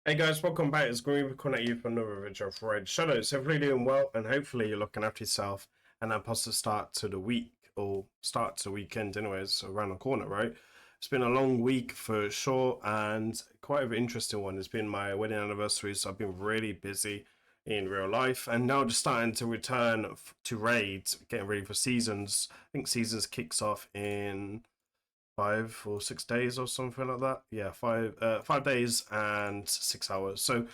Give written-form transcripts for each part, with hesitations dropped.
Hey guys, welcome back. It's grimreaper coming at you for another video of Raidshadowlegends. Hopefully you're doing well and hopefully you're looking after yourself and a positive start to the week or start to the weekend anyways, around the corner, right? It's been a long week for sure and quite an interesting one. It's been my wedding anniversary, so I've been really busy in real life and now just starting to return to raids, getting ready for seasons. I think seasons kicks off in 5 or 6 days or something like that. Yeah, 5 days and 6 hours. So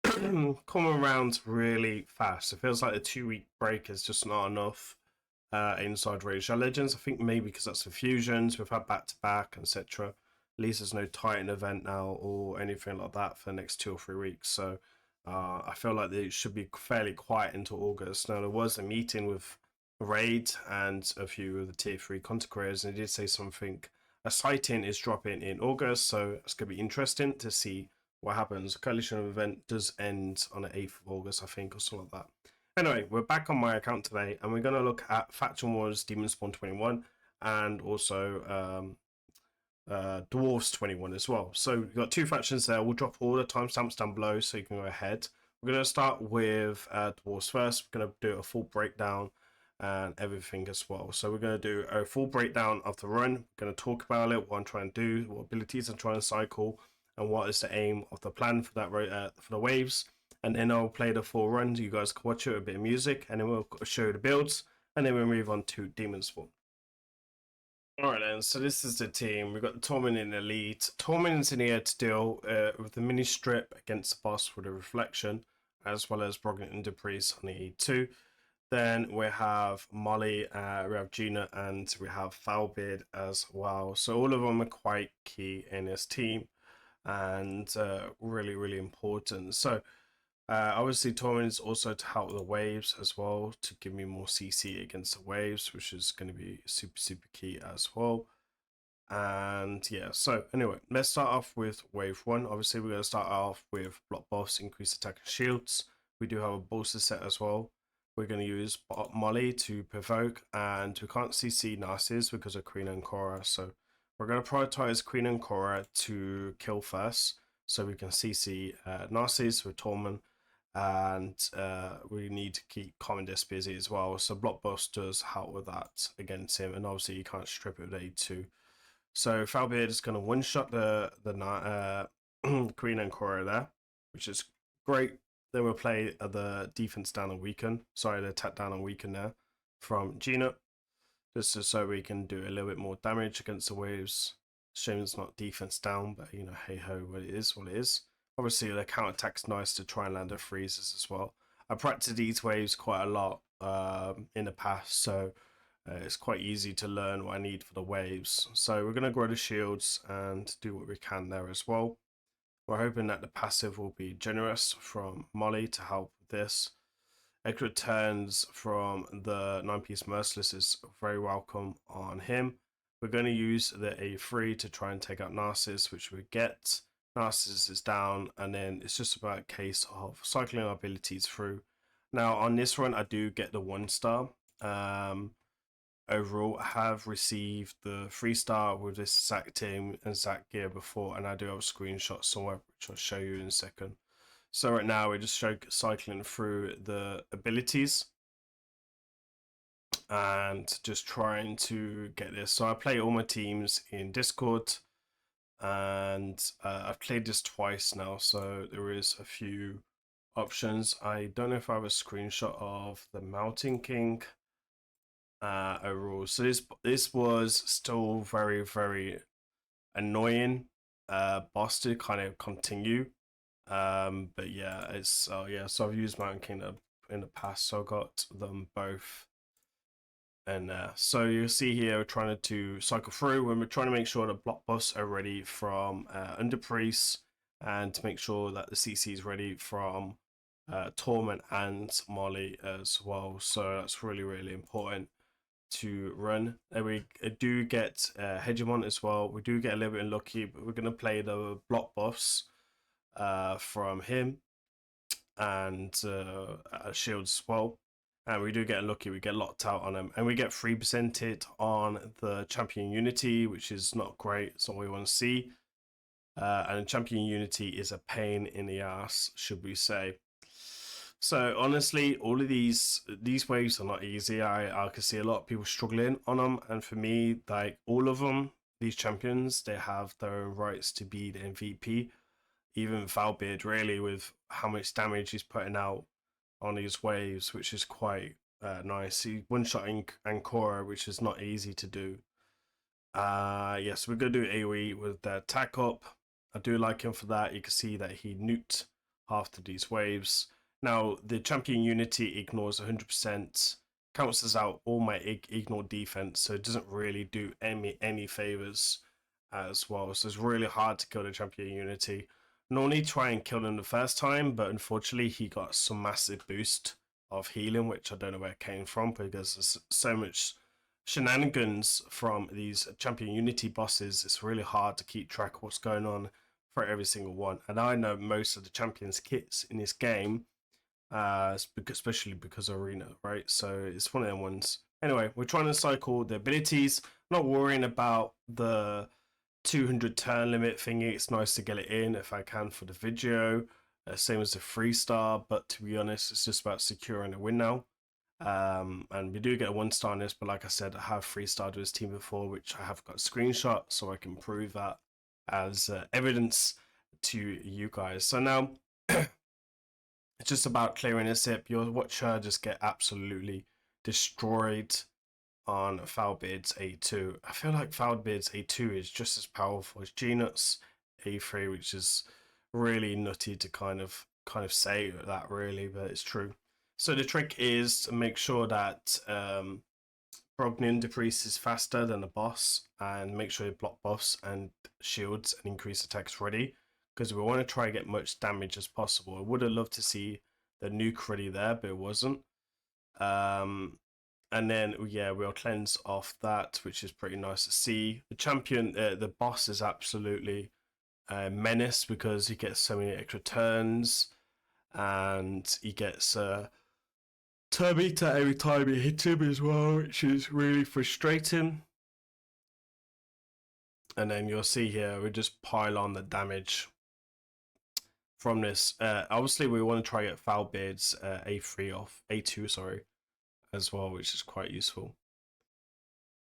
coming around really fast. It feels like a 2 week break is just not enough inside Raidshadowlegends. I think maybe because that's the fusions, we've had back to back, etc. At least there's no Titan event now or anything like that for the next 2 or 3 weeks. So I feel like it should be fairly quiet into August. Now there was a meeting with Raid and a few of the tier 3 content creators, and they did say something. A sighting is dropping in August, so it's going to be interesting to see what happens. The coalition event does end on the 8th of August, I think, or something like that. Anyway, we're back on my account today, and we're going to look at Faction Wars Demon Spawn 21 and also Dwarves 21 as well. So we've got two factions there. We'll drop all the timestamps down below so you can go ahead. We're going to start with Dwarves first. We're going to do a full breakdown and everything as well. So we're going to do a full breakdown of the run. We're going to talk about it, what I'm trying to do, what abilities I'm trying to cycle, and what is the aim of the plan for that for the waves. And then I'll play the full run. You guys can watch it, a bit of music, and then we'll show you the builds, and then we'll move on to Demon Spawn. Alright then, so this is the team. We've got the Torment in the lead. Torment's in here to deal with the mini strip against the boss for the reflection, as well as Brogden and Dupree's on the E2. Then we have Molly, we have Gina, and we have Foulbeard as well. So all of them are quite key in this team and really, really important. So obviously Torment is also to help the waves as well, to give me more CC against the waves, which is going to be super, super key as well. And yeah, so anyway, let's start off with wave one. Obviously, we're going to start off with block buffs, increase attack and shields. We do have a bolster set as well. We're going to use Molly to provoke, and we can't CC Narcissus because of Queen and Cora. So we're going to prioritize Queen and Cora to kill first, so we can CC Narcissus with Torment, and we need to keep Commandus busy as well. So block buffs does help with that against him, and obviously you can't strip it with A2. So Foulbeard is going to one-shot the Queen and Cora there, which is great. Then we'll play the defense down and weaken. Sorry, the attack down and weaken there from Gina. Just so we can do a little bit more damage against the waves. Shame it's not defense down, but you know, hey ho, what it is, what it is. Obviously, the counter attack's nice to try and land the freezes as well. I practiced these waves quite a lot in the past, so it's quite easy to learn what I need for the waves. So we're going to grow the shields and do what we can there as well. We're hoping that the passive will be generous from Molly to help with this. Extra turns from the 9-piece Merciless is very welcome on him. We're going to use the A3 to try and take out Narcissus, which we get. Narcissus is down, and then it's just about a case of cycling our abilities through. Now, on this run, I do get the 1-star. Overall, I have received the 3-star with this Zac team and Zac gear before, and I do have a screenshot somewhere, which I'll show you in a second. So right now, we're just cycling through the abilities and just trying to get this. So I play all my teams in Discord, and I've played this twice now, so there is a few options. I don't know if I have a screenshot of the Mountain King overall. So this was still very, very annoying boss to kind of continue. But yeah, it's yeah, so I've used Mountain King in the past, so I got them both. And so you'll see here we're trying to cycle through when we're trying to make sure the block buffs are ready from Under Priest, and to make sure that the CC is ready from Torment and Molly as well. So that's really, really important to run. And we do get Hegemon as well. We do get a little bit unlucky, but we're going to play the block buffs from him and shields as well. And we do get unlucky, we get locked out on them, and we get 3%ed on the champion unity, which is not great. It's not what we want to see. and champion unity is a pain in the ass, should we say. So honestly, all of these waves are not easy. I can see a lot of people struggling on them, and for me, like all of them, these champions, they have their own rights to be the MVP. Even Valbeard, really, with how much damage he's putting out on these waves, which is quite nice. He one-shotting Ancora, which is not easy to do. Yes, we're gonna do AoE with the attack up. I do like him for that. You can see that he nuked after these waves. Now the champion unity ignores 100%, cancels out all my ignore defense, so it doesn't really do any favors as well. So it's really hard to kill the champion unity. Normally try and kill him the first time, but unfortunately he got some massive boost of healing, which I don't know where it came from because there's so much shenanigans from these champion unity bosses. It's really hard to keep track of what's going on for every single one, and I know most of the champions kits in this game, especially because of arena, right? So it's one of them ones. Anyway, we're trying to cycle the abilities, not worrying about the 200 turn limit thingy. It's nice to get it in if I can for the video, same as the 3-star, but to be honest, it's just about securing a win now. And we do get a 1-star on this, but like I said, I have 3-starred with this team before, which I have got a screenshot, so I can prove that as evidence to you guys. So now it's just about clearing a sip. You'll watch her just get absolutely destroyed on Foulbeard's A2. I feel like Foulbeard's A2 is just as powerful as G-Nut's A3, which is really nutty to kind of say that, really, but it's true. So the trick is to make sure that Brognin Depriest is faster than the boss, and make sure you block buffs and shields and increase attacks ready, because we want to try and get much damage as possible. I would have loved to see the nuke ready there, but it wasn't. And then yeah, we'll cleanse off that, which is pretty nice to see. The champion, the boss is absolutely menace because he gets so many extra turns, and he gets turn meter every time you hit him as well, which is really frustrating. And then you'll see here we just pile on the damage from this. Obviously, we want to try get Foulbeard's A3 off, A2, sorry, as well, which is quite useful.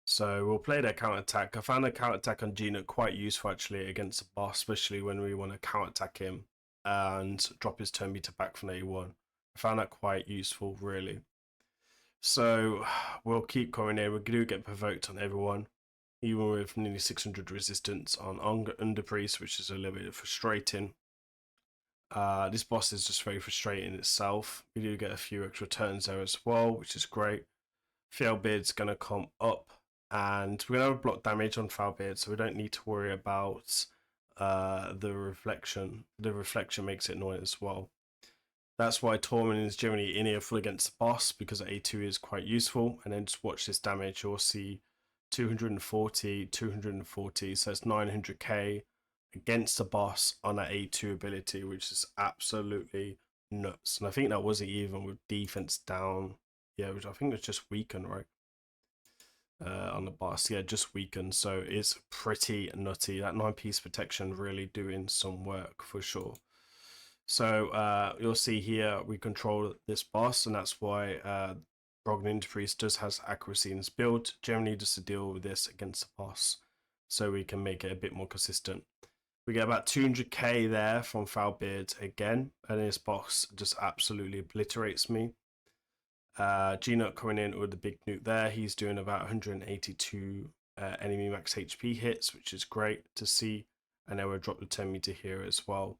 So we'll play their counter attack. I found the counter attack on Gina quite useful actually against the boss, especially when we want to counter attack him and drop his turn meter back from A1. I found that quite useful, really. So we'll keep going in. We do get provoked on everyone, even with nearly 600 resistance on Underpriest, which is a little bit frustrating. This boss is just very frustrating itself. We do get a few extra turns there as well, which is great. Foulbeard's going to come up, and we're going to have block damage on Foulbeard, so we don't need to worry about the reflection. The reflection makes it annoying as well. That's why Torment is generally in here full against the boss, because A2 is quite useful. And then just watch this damage. You'll see 240, 240, so it's 900k against the boss on that A2 ability, which is absolutely nuts. And I think that wasn't even with defense down. Yeah, which I think was just weakened, right? On the boss, yeah, just weakened. So it's pretty nutty. That 9-piece protection really doing some work for sure. So you'll see here we control this boss, and that's why Brognin Priest does has accuracy in his build, generally just to deal with this against the boss, so we can make it a bit more consistent. We get about 200k there from Foulbeard again, and this boss just absolutely obliterates me. G-Nut coming in with the big nuke there. He's doing about 182 enemy max HP hits, which is great to see. And then we'll drop the 10 meter here as well.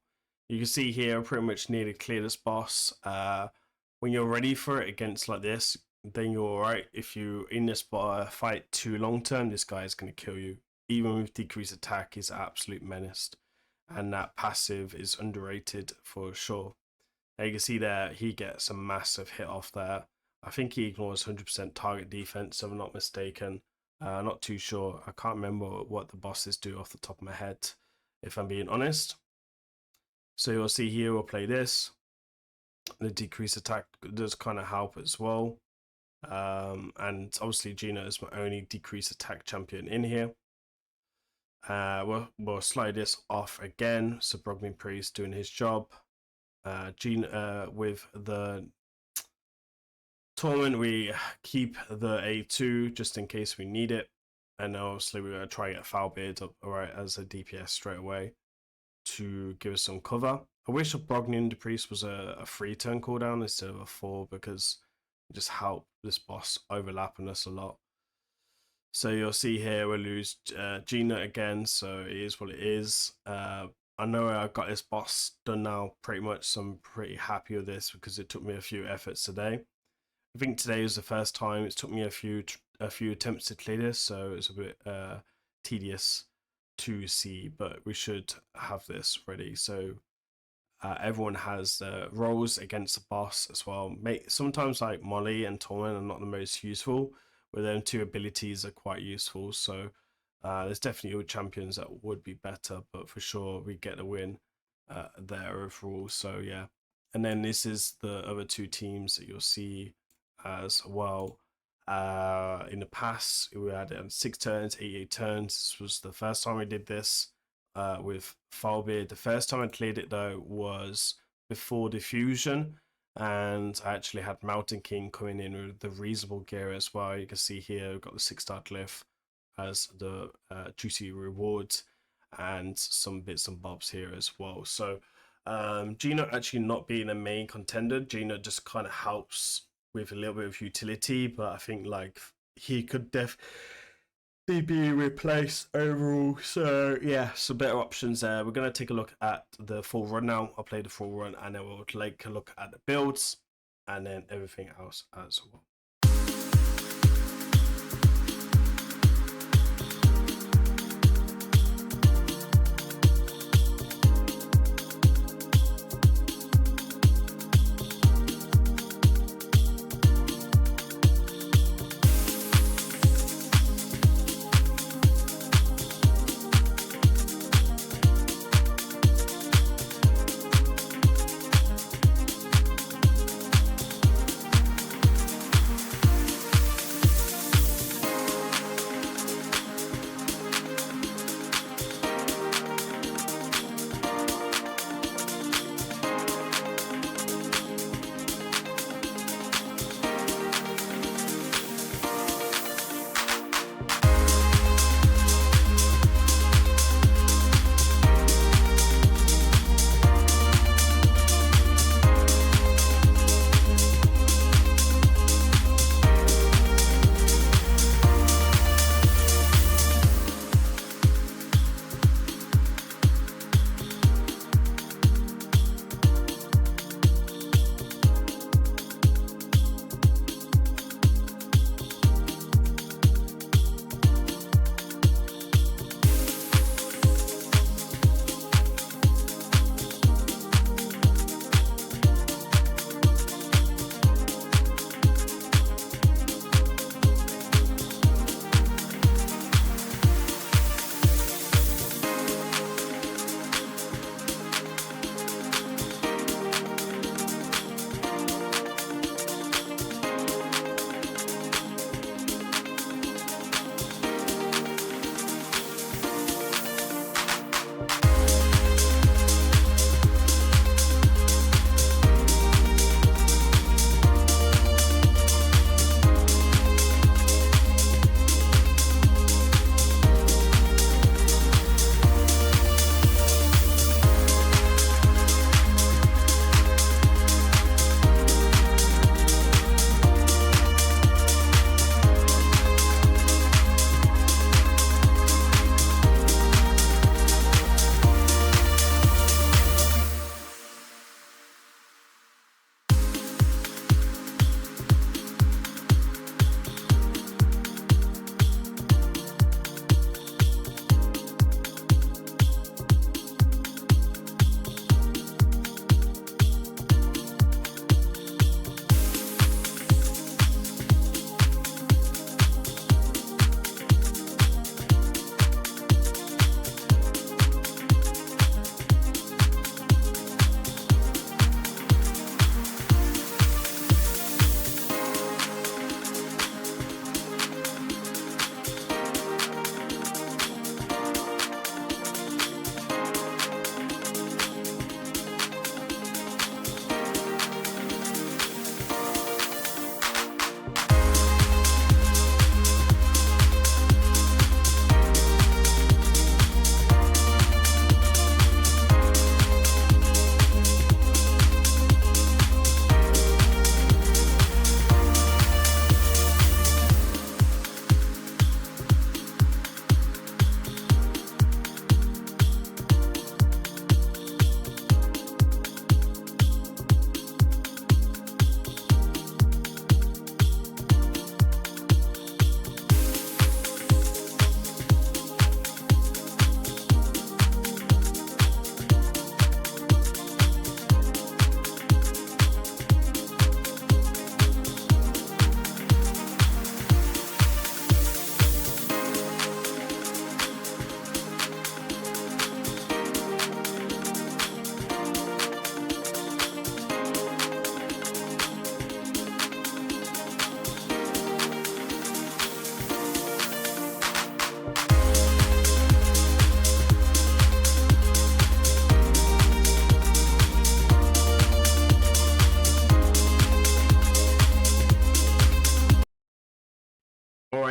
You can see here, pretty much nearly clear this boss. When you're ready for it against like this, then you're alright. If you in this fight too long term, this guy is going to kill you. Even with decreased attack, he's an absolute menace. And that passive is underrated for sure. Now you can see there, he gets a massive hit off there. I think he ignores 100% target defense, if I'm not mistaken. Not too sure. I can't remember what the bosses do off the top of my head, if I'm being honest. So you'll see here, we'll play this. The decreased attack does kind of help as well. And obviously Gina is my only decreased attack champion in here. We'll slide this off again. So Brogni Priest doing his job. Gina with the tournament, we keep the A2 just in case we need it. And obviously we're going to try to get Foulbeard up right as a DPS straight away to give us some cover. I wish a Brognian Priest was a 3-turn cooldown instead of a 4, because it just help this boss overlapping us a lot. So you'll see here we'll lose Gina again, so it is what it is. I know I got this boss done now pretty much, so I'm pretty happy with this because it took me a few efforts today. I think today was the first time. It took me a few attempts to clear this, so it's a bit tedious to see, but we should have this ready. So everyone has roles against the boss as well. Sometimes like Molly and Torment are not the most useful, but then 2 abilities are quite useful. So there's definitely champions that would be better, but for sure we get the win there overall. So yeah, and then this is the other 2 teams that you'll see as well. In the past we had 6 turns, 8 turns. This was the first time we did this with Foulbeard. The first time I cleared it though was before diffusion, and I actually had Mountain King coming in with the reasonable gear as well. You can see here we've got the 6-star glyph as the juicy rewards and some bits and bobs here as well. So Gina actually not being a main contender, Gina just kind of helps with a little bit of utility, but I think like he could definitely be replaced overall. So yeah, some better options there. We're going to take a look at the full run now. I'll play the full run and then we'll take a look at the builds and then everything else as well.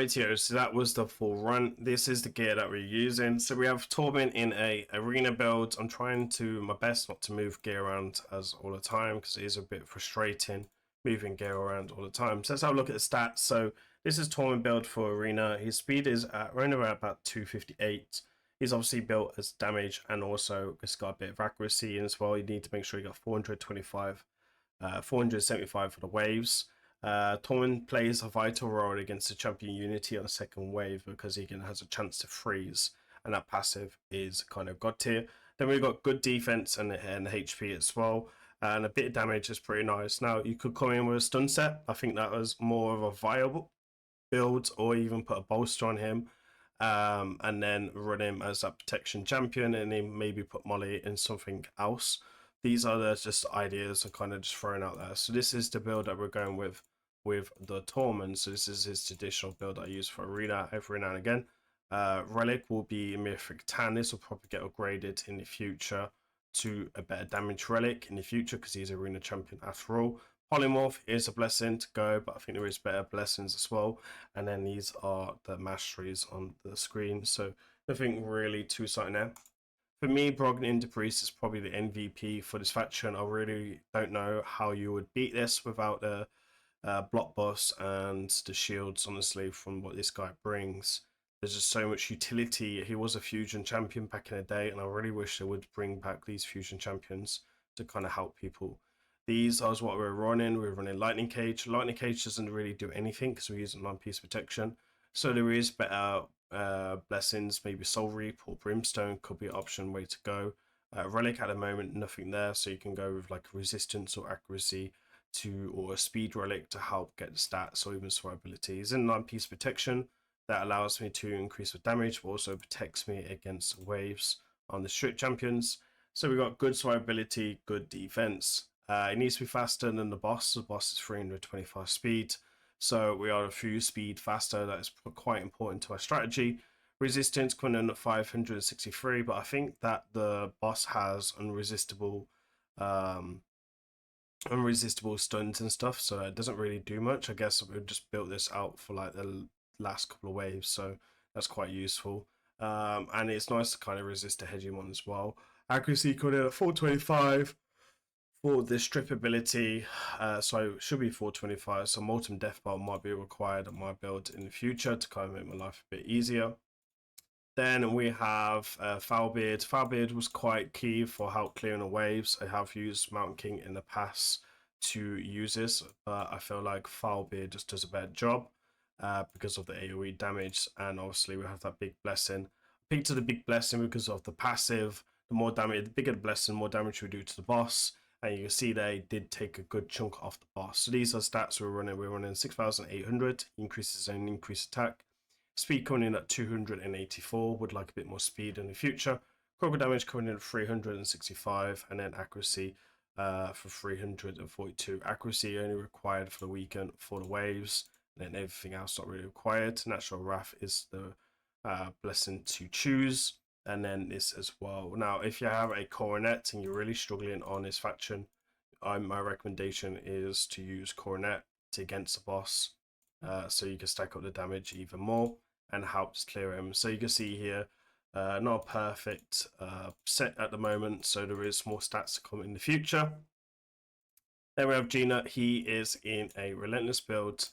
Rightio, so that was the full run. This is the gear that we're using. So we have Torment in a arena build. I'm trying to my best not to move gear around as all the time because it is a bit frustrating moving gear around all the time. So let's have a look at the stats. So this is Torment build for arena. His speed is at around about 258. He's obviously built as damage and also it's got a bit of accuracy in as well. You need to make sure you got 425, 475 for the waves. Torment plays a vital role against the champion Unity on the second wave because he has a chance to freeze, and that passive is kind of god tier. Then we've got good defense and HP as well, and a bit of damage is pretty nice. Now you could come in with a stun set. I think that was more of a viable build, or even put a bolster on him, and then run him as a protection champion, and then maybe put Molly in something else. These are just ideas I'm kind of just throwing out there. So this is the build that we're going with the Torment. So this is his traditional build I use for arena every now and again. Relic will be Mythic Tan. This will probably get upgraded in the future to a better damage relic in the future because he's arena champion after all. Polymorph is a blessing to go, but I think there is better blessings as well. And then these are the masteries on the screen. So nothing really too exciting there. For me, Brogden the Priest is probably the MVP for this faction. I really don't know how you would beat this without the block boss and the shields, honestly, from what this guy brings. There's just so much utility. He was a fusion champion back in the day, and I really wish they would bring back these fusion champions to kind of help people. These are what we're running. We're running Lightning Cage. Lightning Cage doesn't really do anything because we're using 9-piece protection. So there is better blessings, maybe Soul Reap or Brimstone could be an option way to go. Relic at the moment, nothing there, so you can go with like resistance or accuracy or a speed relic to help get the stats or even survivability. It's in 9-piece protection that allows me to increase the damage, but also protects me against waves on the strict champions. So we got good survivability, good defense. It needs to be faster than the boss. The boss is 325 speed. So we are a few speed faster. That is quite important to our strategy. Resistance coming in at 563, but I think that the boss has unresistible stuns and stuff, so it doesn't really do much. I guess we just built this out for like the last couple of waves, so that's quite useful. And it's nice to kind of resist the hedging one as well. Accuracy coming in at 425. For the strip ability, so it should be 425, so Molten Death Bolt might be required on my build in the future to kind of make my life a bit easier. Then we have Foulbeard. Foulbeard was quite key for help clearing the waves. I have used Mountain King in the past to use this, but I feel like Foulbeard just does a better job because of the AoE damage, and obviously we have that big blessing. I picked the big blessing because of the passive. The more damage, the bigger the blessing, more damage we do to the boss. And you can see they did take a good chunk off the boss. So these are stats we're running. We're running 6,800, increases and increased attack. Speed coming in at 284, would like a bit more speed in the future. Critical damage coming in at 365, and then accuracy for 342. Accuracy only required for the weekend for the waves, and then everything else not really required. Natural Wrath is the blessing to choose. And then this as well. Now, if you have a Coronet and you're really struggling on this faction, my recommendation is to use Coronet against the boss, so you can stack up the damage even more and helps clear him. So you can see here, not a perfect set at the moment, so there is more stats to come in the future. Then we have Gina. He is in a Relentless build,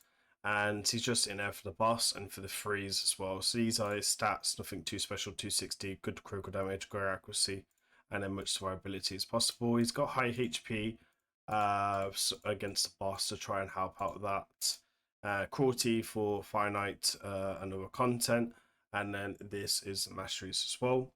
and he's just in there for the boss and for the freeze as well. So these are his stats, nothing too special. 260, good critical damage, great accuracy, and then much survivability as possible. He's got high HP against the boss to try and help out that. Cruelty for finite and other content, and then this is masteries as well.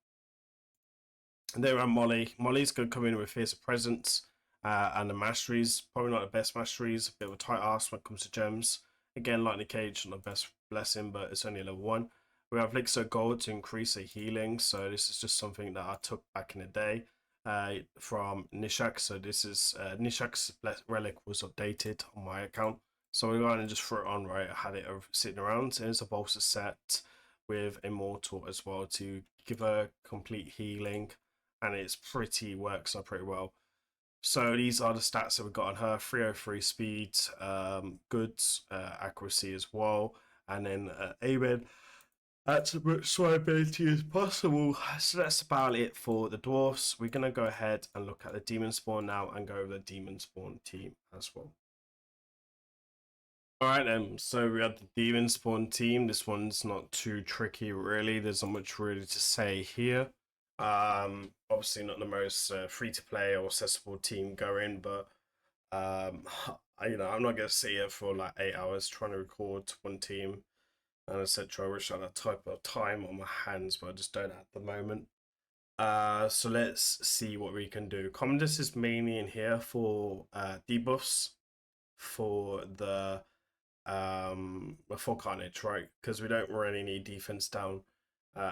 And there are Molly. Molly's going to come in with Fierce Presence and the masteries. Probably not the best masteries, a bit of a tight ass when it comes to gems. Again, Lightning Cage, not the best blessing, but it's only level 1. We have Elixir Gold to increase the healing. So this is just something that I took back in the day from Nishak. So this is Nishak's relic was updated on my account. So we're going to just throw it on, right? I had it sitting around. There's a bolster set with Immortal as well to give her complete healing. And it's works out pretty well. So these are the stats that we got on her: 303 speed, good accuracy as well, and then aiming at as much survivability as possible. So that's about it for the dwarfs. We're gonna go ahead and look at the demon spawn now and go over the demon spawn team as well. Alright then, so we have the demon spawn team. This one's not too tricky really. There's not much really to say here. Obviously not the most free to play or accessible team going, but I'm not gonna sit here for like 8 hours trying to record one team and etc. I wish I had that type of time on my hands, but I just don't at the moment. So let's see what we can do. Commodus is mainly in here for debuffs for the for Carnage, right? Because we don't really need defense down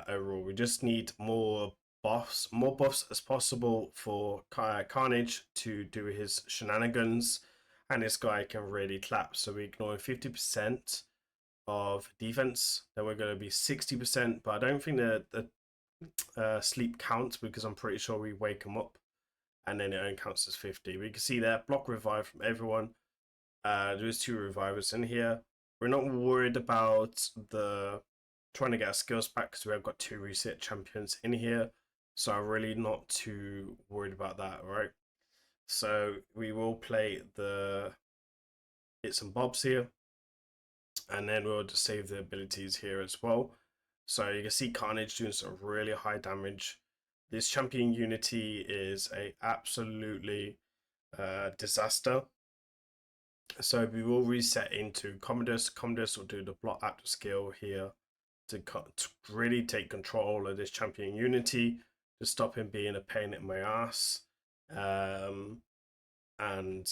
overall. We just need more buffs as possible for Carnage to do his shenanigans, and this guy can really clap. So we ignore 50% of defense. Then we're going to be 60%, but I don't think the sleep counts because I'm pretty sure we wake him up, and then it only counts as 50. We can see there block revive from everyone. There's 2 revivers in here. We're not worried about the trying to get our skills back because we have got 2 reset champions in here. So I'm really not too worried about that, right? So we will play the bits and bobs here. And then we'll just save the abilities here as well. So you can see Carnage doing some really high damage. This champion unity is a absolutely disaster. So we will reset into Commodus. Commodus will do the block active skill here to really take control of this champion unity, to stop him being a pain in my ass. And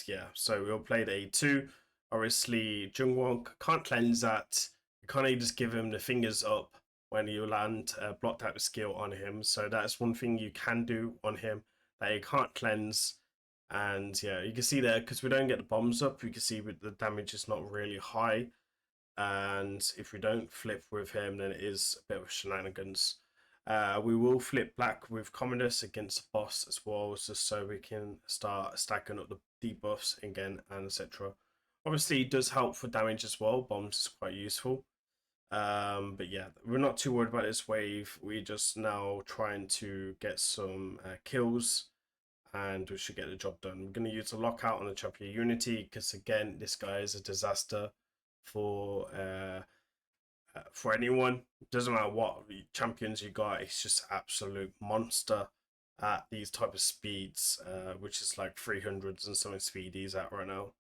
yeah, so we'll play the A2. Obviously, Jungwon can't cleanse that. You can't just give him the fingers up when you land a block type skill on him. So that's one thing you can do on him that you can't cleanse. And yeah, you can see there, because we don't get the bombs up, you can see the damage is not really high. And if we don't flip with him, then it is a bit of shenanigans. We will flip black with Commodus against the boss as well, just so we can start stacking up the debuffs again and etc. Obviously, it does help for damage as well. Bombs is quite useful. But yeah, we're not too worried about this wave. We're just now trying to get some kills, and we should get the job done. We're going to use a lockout on the champion unity because again, this guy is a disaster for anyone. It doesn't matter what champions you got, it's just absolute monster at these type of speeds, which is like 300s and something speed he's at right now.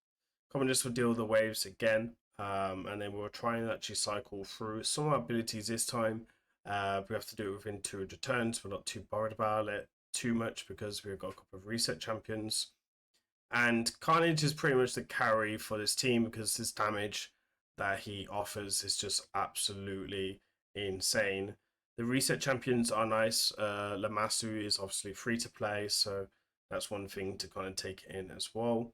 Commodus will deal with the waves again, and then we'll try and actually cycle through some of our abilities this time. We have to do it within 200 turns. We're not too worried about it too much because we've got a couple of reset champions. And Carnage is pretty much the carry for this team because his damage that he offers is just absolutely insane. The reset champions are nice. Lamasu is obviously free to play, so that's one thing to kind of take in as well.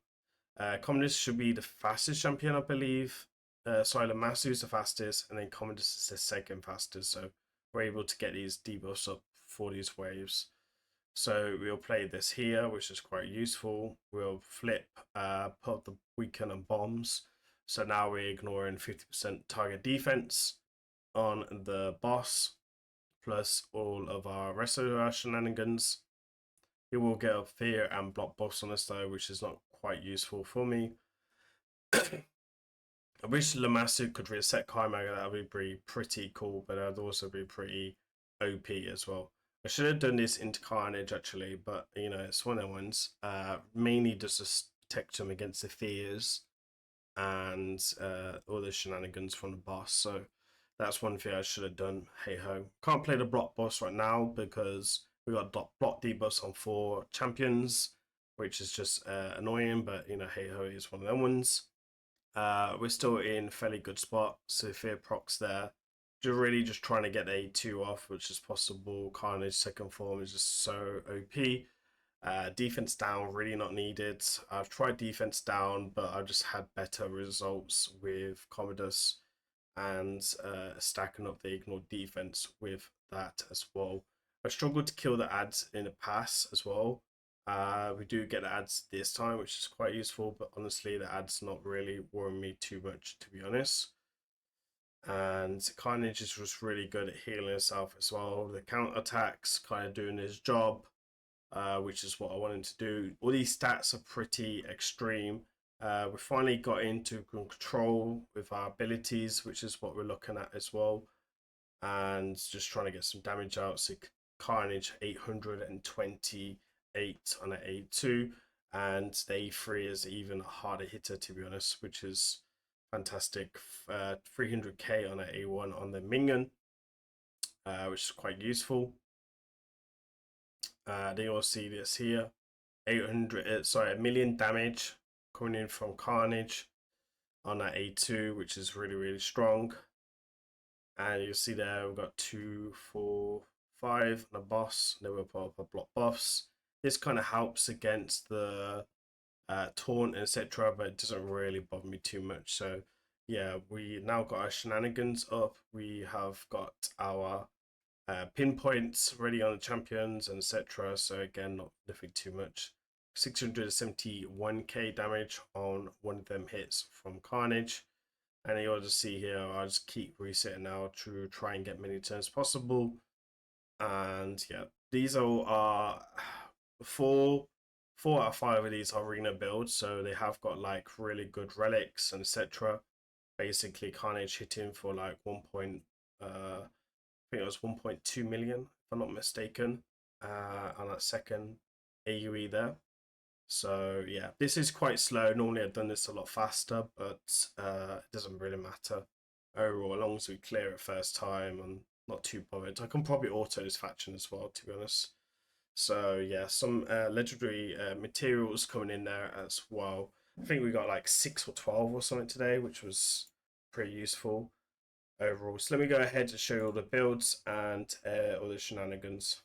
Commodus should be the fastest champion, I believe. Sorry, Lamasu is the fastest, and then Commodus is the second fastest, so we're able to get these debuffs up for these waves. So we'll play this here, which is quite useful. We'll flip, put the weaken and bombs. So now we're ignoring 50% target defense on the boss, plus all of our rest of our shenanigans. It will get up fear and block buffs on us though, which is not quite useful for me. I wish Lamasu could reset Kaimaga, that would be pretty cool, but that'd also be pretty OP as well. I should have done this into Carnage actually, but it's one of the ones. Mainly just to protect him against the fears and all the shenanigans from the boss. So that's one thing I should have done. Hey ho. Can't play the block boss right now because we got block debuffs on 4 champions, which is just annoying, but hey ho is one of them ones. We're still in fairly good spot. So fear procs there. Just trying to get A2 off, which is possible. Carnage second form is just so OP. Defense down, really not needed. I've tried defense down, but I've just had better results with Commodus and stacking up the ignored defense with that as well. I struggled to kill the ads in the pass as well. We do get the ads this time, which is quite useful, but honestly, the ads not really worrying me too much, to be honest. And Carnage is just really good at healing himself as well. The counterattacks kind of doing his job, which is what I wanted to do. All these stats are pretty extreme. We finally got into control with our abilities, which is what we're looking at as well. And just trying to get some damage out. So Carnage 828 on an A2, and the A3 is even a harder hitter, to be honest, which is fantastic. 300k on an A1 on the minion, which is quite useful. Then you'll see this here, 1 million damage coming in from Carnage on that A2, which is really strong. And you'll see there we've got 2, 4, 5 and a boss. And then we'll put up a block buffs. This kind of helps against the taunt, etc., but it doesn't really bother me too much. So yeah, we now got our shenanigans up. We have got our pinpoints ready on the champions and etc. So again, nothing too much. 671k damage on one of them hits from Carnage. And you'll just see here, I'll just keep resetting now to try and get many turns possible. And yeah, these are 4 out of 5 of these are arena builds, so they have got like really good relics and etc. Basically, Carnage hitting for like I think it was 1.2 million, if I'm not mistaken, on that second AUE there. So yeah, this is quite slow. Normally I've done this a lot faster, but it doesn't really matter overall, as long as we clear it first time. I'm not too bothered. I can probably auto this faction as well, to be honest. So yeah, some legendary materials coming in there as well. I think we got like 6 or 12 or something today, which was pretty useful overall. So let me go ahead and show you all the builds and all the shenanigans.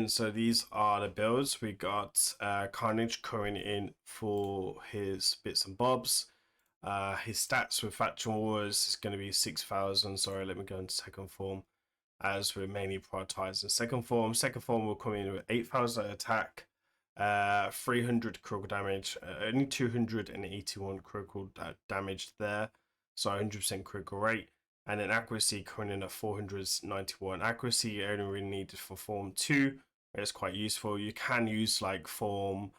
again, so these are the builds. We got Carnage coming in for his bits and bobs. His stats with Faction Wars is going to be 6,000. Sorry, let me go into second form, as we're mainly prioritizing second form. Second form will come in with 8,000 attack, 300 critical damage, only 281 critical damage there, so 100% critical rate. And then accuracy coming in at 491. Accuracy only really needed for form 2. It's quite useful. You can use like form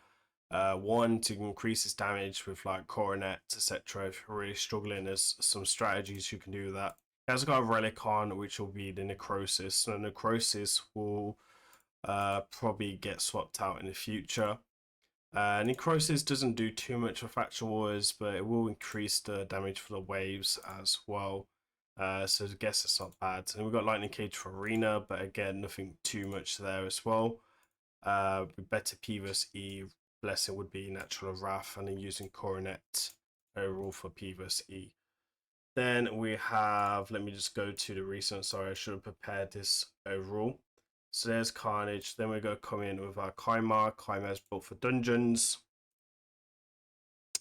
1 to increase its damage with like coronets, etc. If you're really struggling, there's some strategies you can do with that. It has got a relic on, which will be the necrosis. So necrosis will probably get swapped out in the future. Necrosis doesn't do too much for Faction Wars, but it will increase the damage for the waves as well. So I guess it's not bad. And we've got Lightning Cage for Arena, but again, nothing too much there as well. Better P vs E Blessing would be Natural Wrath, and then using Coronet overall for P vs E. Then we have, let me just go to the recent, sorry, I should have prepared this overall. So there's Carnage. Then we're going to come in with our Kymar. Kymar's built for dungeons.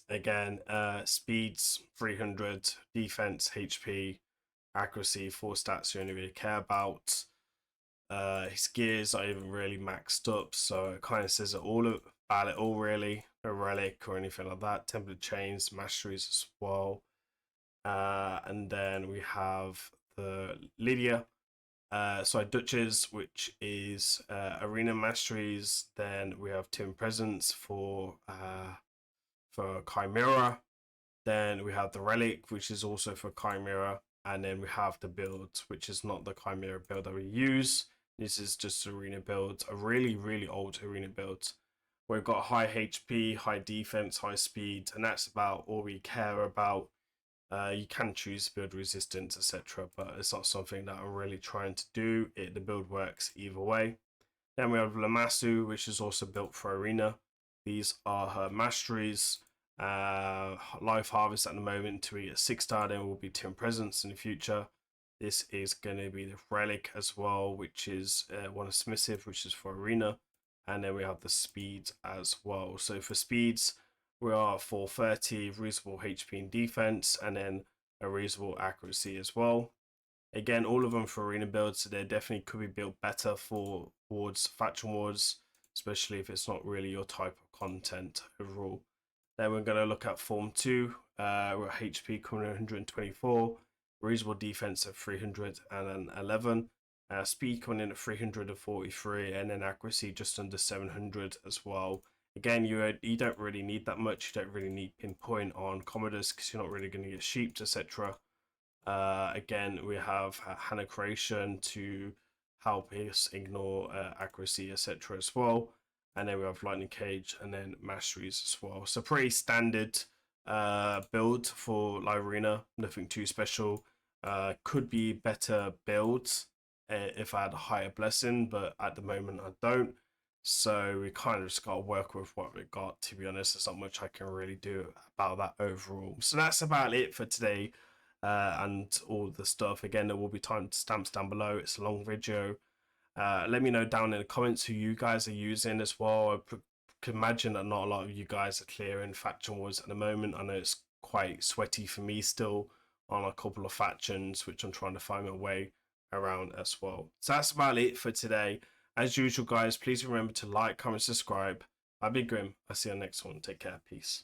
Again, speeds 300, defense, HP, accuracy, 4 stats you only really care about. His gears are even really maxed up, so it kind of says it all about it all really. No relic or anything like that. Template chains, masteries as well. And then we have the Lydia. Duchess, which is arena masteries. Then we have Tim Presence for Chimera. Then we have the Relic, which is also for Chimera. And then we have the build, which is not the Chimera build that we use. This is just arena build, a really, really old arena build. We've got high HP, high defense, high speed, and that's about all we care about. You can choose build resistance, etc., but it's not something that I'm really trying to do. The build works either way. Then we have Lamassu, which is also built for Arena. These are her masteries. Life Harvest at the moment to be a 6-star, then will be Tim Presence in the future. This is going to be the Relic as well, which is one of Submissive, which is for Arena. And then we have the speeds as well. So for speeds, we are 430, reasonable HP and defense, and then a reasonable accuracy as well. Again, all of them for arena builds, so they definitely could be built better for wards, faction wards, especially if it's not really your type of content overall. Then we're going to look at form 2, we're HP coming 124, reasonable defense of 311, speed coming in at 343, and then accuracy just under 700 as well. Again, you don't really need that much. You don't really need pinpoint on Commodus because you're not really going to get sheeps, etc. Again, we have Hannah Creation to help us ignore accuracy, etc. as well. And then we have Lightning Cage and then Masteries as well. So pretty standard build for Live Arena. Nothing too special. Could be better builds if I had a higher blessing, but at the moment I don't. So we kind of just got to work with what we got, to be honest. There's not much I can really do about that overall. So that's about it for today and all the stuff. Again, there will be timestamps down below. It's a long video. Let me know down in the comments who you guys are using as well. I can imagine that not a lot of you guys are clearing faction wars at the moment. I know it's quite sweaty for me still on a couple of factions, which I'm trying to find my way around as well. So that's about it for today. As usual, guys, please remember to like, comment, subscribe. I've been Grim. I'll see you on the next one. Take care. Peace.